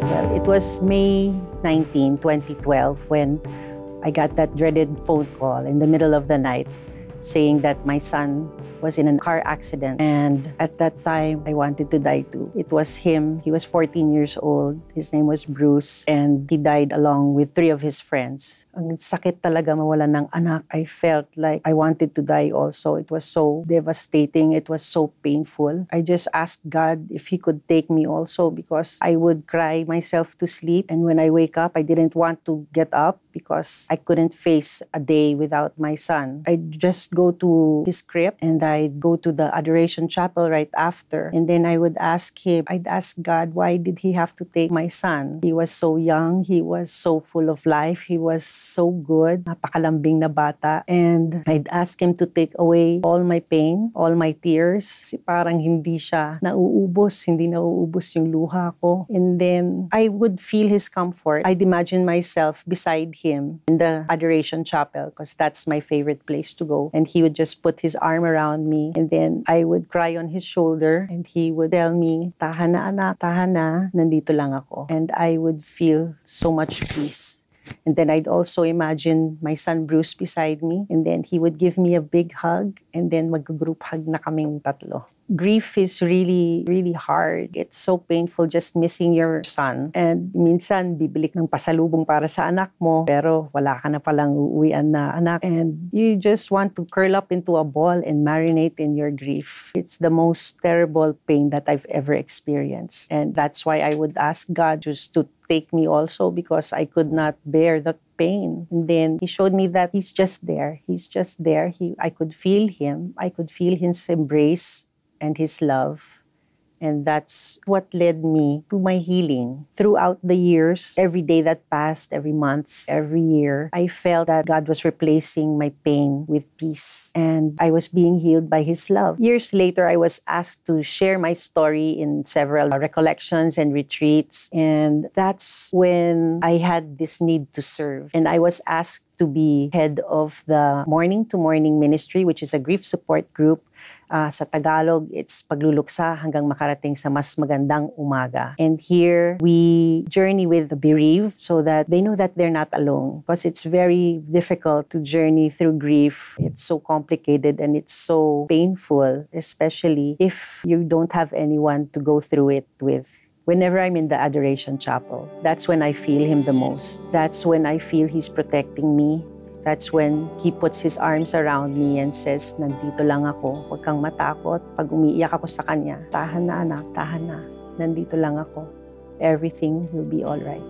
Well, it was May 19, 2012 when I got that dreaded phone call in the middle of the night saying that my son was in a car accident, and at that time I wanted to die too. It was him. He was 14 years old. His name was Bruce, and he died along with 3 of his friends. Ang sakit talaga mawalan ng anak. I felt like I wanted to die also. It was so devastating. It was so painful. I just asked God if He could take me also, because I would cry myself to sleep, and when I wake up, I didn't want to get up because I couldn't face a day without my son. I'd just go to his crypt and I'd go to the Adoration Chapel right after. And then I would ask him, I'd ask God, why did He have to take my son? He was so young. He was so full of life. He was so good. Napakalambing na bata. And I'd ask Him to take away all my pain, all my tears. Kasi parang hindi siya nauubos. Hindi nauubos yung luha ko. And then I would feel His comfort. I'd imagine myself beside Him in the Adoration Chapel, because that's my favorite place to go. And He would just put His arm around me, and then I would cry on His shoulder, and He would tell me, "Tahan na anak, tahan na, nandito lang ako." And I would feel so much peace. And then I'd also imagine my son Bruce beside me, and then he would give me a big hug, and then mag-group hug na kaming tatlo. Grief is really, really hard. It's so painful just missing your son. And minsan, bibili ng pasalubong para sa anak mo, pero wala ka na palang uuwian na anak. And you just want to curl up into a ball and marinate in your grief. It's the most terrible pain that I've ever experienced. And that's why I would ask God just to take me also, because I could not bear the pain. And then He showed me that He's just there. He's just there. I could feel Him. I could feel His embrace and His love. And that's what led me to my healing. Throughout the years, every day that passed, every month, every year, I felt that God was replacing my pain with peace. And I was being healed by His love. Years later, I was asked to share my story in several recollections and retreats. And that's when I had this need to serve. And I was asked to be head of the Morning to Morning Ministry, which is a grief support group. Sa Tagalog, it's pagluluksa hanggang makarating sa mas magandang umaga. And here, we journey with the bereaved so that they know that they're not alone. Because it's very difficult to journey through grief. It's so complicated and it's so painful, especially if you don't have anyone to go through it with. Whenever I'm in the Adoration Chapel, that's when I feel Him the most. That's when I feel He's protecting me. That's when He puts His arms around me and says, "Nandito lang ako, huwag kang matakot." Pag umiiyak ako sa Kanya, "Tahan na anak, tahan na. Nandito lang ako. Everything will be all right."